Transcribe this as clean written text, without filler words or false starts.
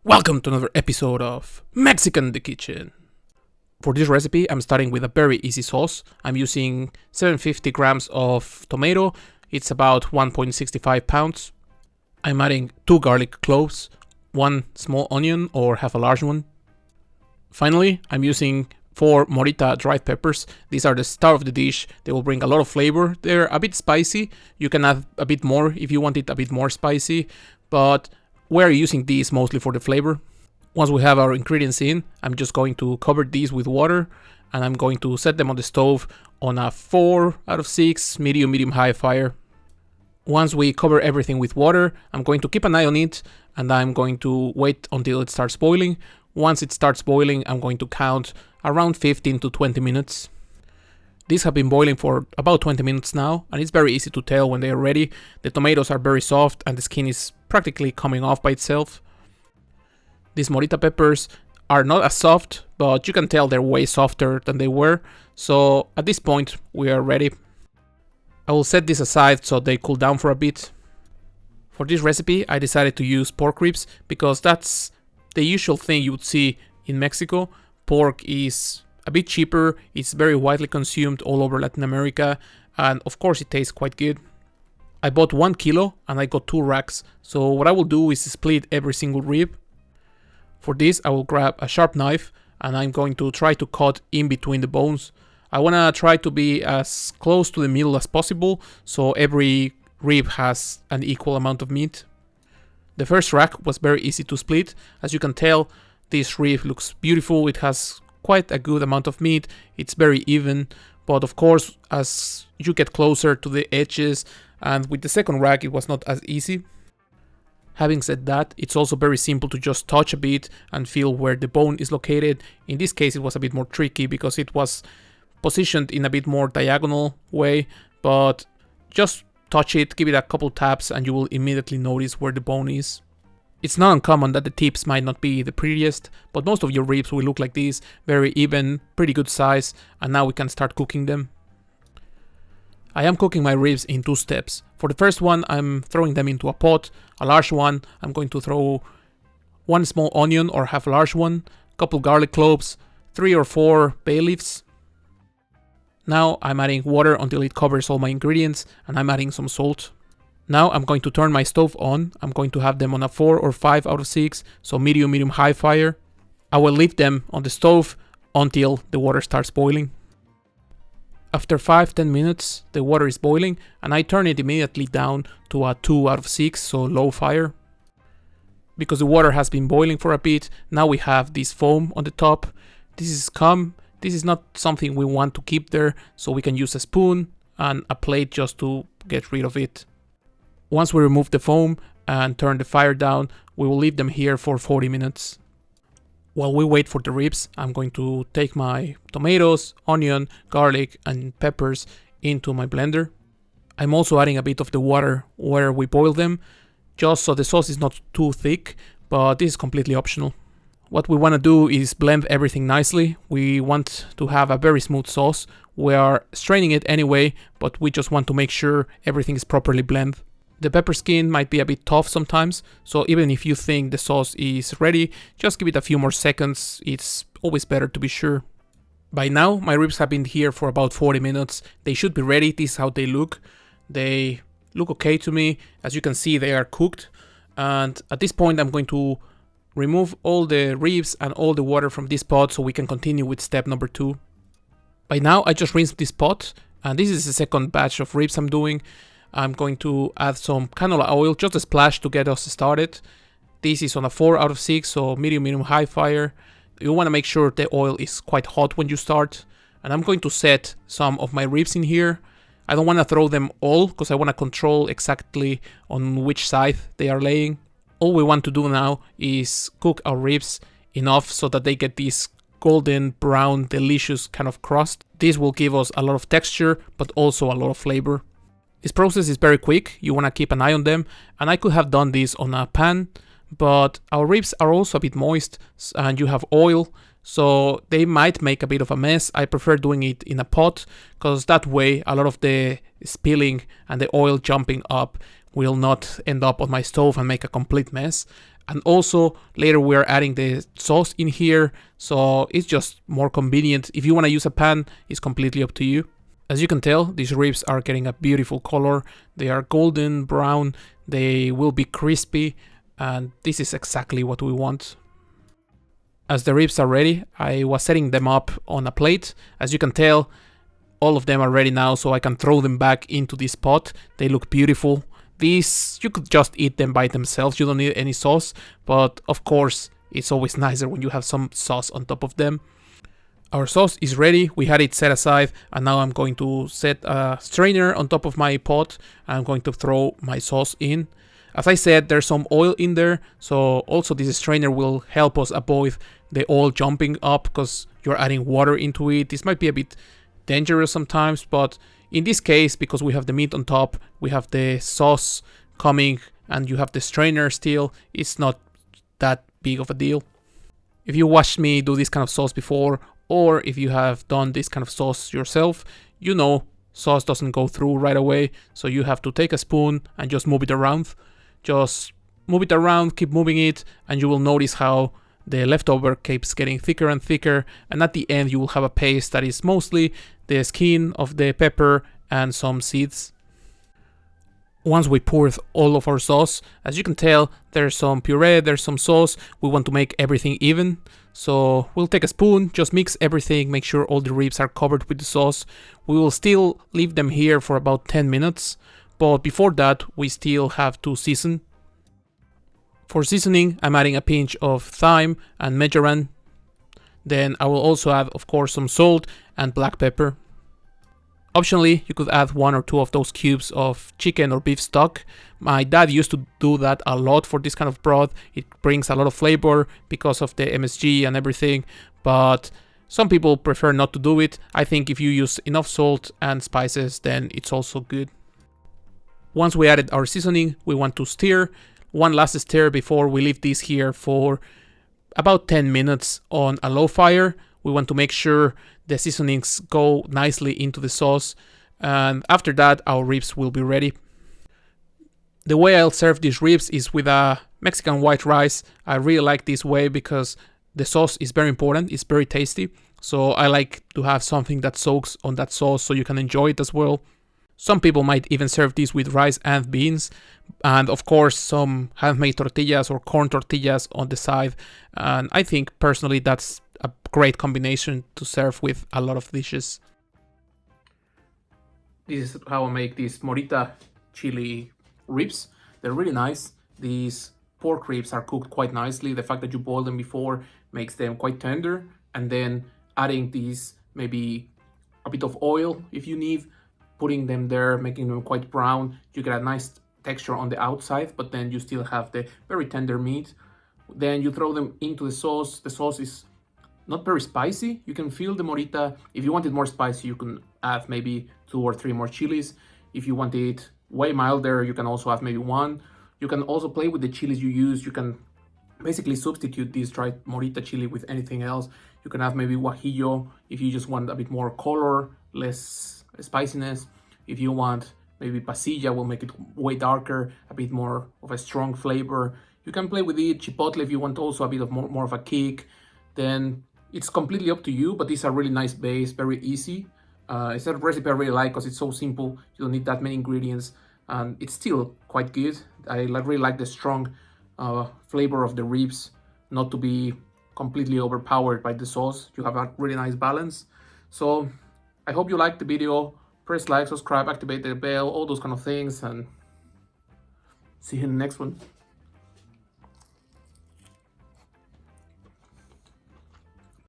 Welcome to another episode of Mexican in the Kitchen. For this recipe, I'm starting with a very easy sauce. I'm using 750 grams of tomato. It's about 1.65 pounds. I'm adding 2 garlic cloves, 1 small onion or half a large one. Finally, I'm using 4 Morita dried peppers. These are the star of the dish. They will bring a lot of flavor. They're a bit spicy. You can add a bit more if you want it a bit more spicy, but we're using these mostly for the flavor. Once we have our ingredients in, I'm just going to cover these with water and I'm going to set them on the stove on a 4 out of 6 medium-high fire. Once we cover everything with water, I'm going to keep an eye on it and I'm going to wait until it starts boiling. Once it starts boiling, I'm going to count around 15 to 20 minutes. These have been boiling for about 20 minutes now, and it's very easy to tell when they are ready. The tomatoes are very soft and the skin is practically coming off by itself. These Morita peppers are not as soft, but you can tell they're way softer than they were. So at this point, we are ready. I will set this aside so they cool down for a bit. For this recipe, I decided to use pork ribs because that's the usual thing you would see in Mexico. Pork is a bit cheaper, it's very widely consumed all over Latin America, and of course it tastes quite good. I bought 1 kilo and I got 2 racks, so what I will do is split every single rib. For this I will grab a sharp knife and I'm going to try to cut in between the bones. I want to try to be as close to the middle as possible, so every rib has an equal amount of meat. The first rack was very easy to split. As you can tell, this rib looks beautiful, it has quite a good amount of meat, it's very even, but of course as you get closer to the edges and with the second rack it was not as easy. Having said that, it's also very simple to just touch a bit and feel where the bone is located. In this case it was a bit more tricky because it was positioned in a bit more diagonal way, but just touch it, give it a couple taps and you will immediately notice where the bone is. It's not uncommon that the tips might not be the prettiest, but most of your ribs will look like this, very even, pretty good size, and now we can start cooking them. I am cooking my ribs in 2 steps. For the first one, I'm throwing them into a pot, a large one. I'm going to throw 1 small onion or half a large one, a couple garlic cloves, 3 or 4 bay leaves. Now I'm adding water until it covers all my ingredients, and I'm adding some salt. Now I'm going to turn my stove on. I'm going to have them on a 4 or 5 out of 6, so medium-high fire. I will leave them on the stove until the water starts boiling. After 5-10 minutes, the water is boiling and I turn it immediately down to a 2 out of 6, so low fire. Because the water has been boiling for a bit, now we have this foam on the top. This is scum. This is not something we want to keep there, so we can use a spoon and a plate just to get rid of it. Once we remove the foam and turn the fire down, we will leave them here for 40 minutes. While we wait for the ribs, I'm going to take my tomatoes, onion, garlic and peppers into my blender. I'm also adding a bit of the water where we boil them, just so the sauce is not too thick, but this is completely optional. What we want to do is blend everything nicely. We want to have a very smooth sauce. We are straining it anyway, but we just want to make sure everything is properly blended. The pepper skin might be a bit tough sometimes, so even if you think the sauce is ready, just give it a few more seconds. It's always better to be sure. By now, my ribs have been here for about 40 minutes. They should be ready. This is how they look. They look okay to me. As you can see, they are cooked. And at this point, I'm going to remove all the ribs and all the water from this pot so we can continue with step number 2. By now, I just rinsed this pot, and this is the second batch of ribs I'm doing. I'm going to add some canola oil, just a splash to get us started. This is on a 4 out of 6, so medium-high fire. You want to make sure the oil is quite hot when you start. And I'm going to set some of my ribs in here. I don't want to throw them all because I want to control exactly on which side they are laying. All we want to do now is cook our ribs enough so that they get this golden brown delicious kind of crust. This will give us a lot of texture but also a lot of flavor. This process is very quick. You want to keep an eye on them, and I could have done this on a pan, but our ribs are also a bit moist and you have oil, so they might make a bit of a mess. I prefer doing it in a pot because that way a lot of the spilling and the oil jumping up will not end up on my stove and make a complete mess. And also later we are adding the sauce in here, so it's just more convenient. If you want to use a pan, it's completely up to you. As you can tell, these ribs are getting a beautiful color. They are golden brown, they will be crispy, and this is exactly what we want. As the ribs are ready, I was setting them up on a plate. As you can tell, all of them are ready now, so I can throw them back into this pot. They look beautiful. These, you could just eat them by themselves, you don't need any sauce, but of course, it's always nicer when you have some sauce on top of them. Our sauce is ready, we had it set aside, and now I'm going to set a strainer on top of my pot. I'm going to throw my sauce in. As I said, there's some oil in there, so also this strainer will help us avoid the oil jumping up because you're adding water into it. This might be a bit dangerous sometimes, but in this case, because we have the meat on top, we have the sauce coming, and you have the strainer still, it's not that big of a deal. If you watched me do this kind of sauce before, or if you have done this kind of sauce yourself, you know sauce doesn't go through right away, so you have to take a spoon and just move it around. Just move it around, keep moving it, and you will notice how the leftover keeps getting thicker and thicker, and at the end you will have a paste that is mostly the skin of the pepper and some seeds. Once we poured all of our sauce, as you can tell, there's some puree, there's some sauce. We want to make everything even, so we'll take a spoon, just mix everything, make sure all the ribs are covered with the sauce. We will still leave them here for about 10 minutes, but before that we still have to season. For seasoning, I'm adding a pinch of thyme and marjoram. Then I will also add, of course, some salt and black pepper. Optionally, you could add 1 or 2 of those cubes of chicken or beef stock. My dad used to do that a lot for this kind of broth. It brings a lot of flavor because of the MSG and everything, but some people prefer not to do it. I think if you use enough salt and spices, then it's also good. Once we added our seasoning, we want to stir. One last stir before we leave this here for about 10 minutes on a low fire. We want to make sure the seasonings go nicely into the sauce, and after that our ribs will be ready. The way I'll serve these ribs is with a Mexican white rice. I really like this way because the sauce is very important, it's very tasty, so I like to have something that soaks on that sauce so you can enjoy it as well. Some people might even serve this with rice and beans, and of course some handmade tortillas or corn tortillas on the side, and I think personally that's a great combination to serve with a lot of dishes. This is how I make these Morita chili ribs. They're really nice. These pork ribs are cooked quite nicely. The fact that you boil them before makes them quite tender, and then adding these, maybe a bit of oil if you need, putting them there, making them quite brown, you get a nice texture on the outside, but then you still have the very tender meat. Then you throw them into the sauce. The sauce is not very spicy. You can feel the Morita. If you want it more spicy, you can add maybe 2 or 3 more chilies. If you want it way milder, you can also have maybe 1. You can also play with the chilies you use. You can basically substitute this dried Morita chili with anything else. You can have maybe guajillo if you just want a bit more color, less spiciness. If you want maybe pasilla, will make it way darker, a bit more of a strong flavor. You can play with it. Chipotle if you want also a bit of more of a kick. Then it's completely up to you, but these are really nice base, very easy. It's a recipe I really like because it's so simple. You don't need that many ingredients, and it's still quite good. I really like the strong flavor of the ribs, not to be completely overpowered by the sauce. You have a really nice balance. So I hope you liked the video. Press like, subscribe, activate the bell, all those kind of things, and see you in the next one.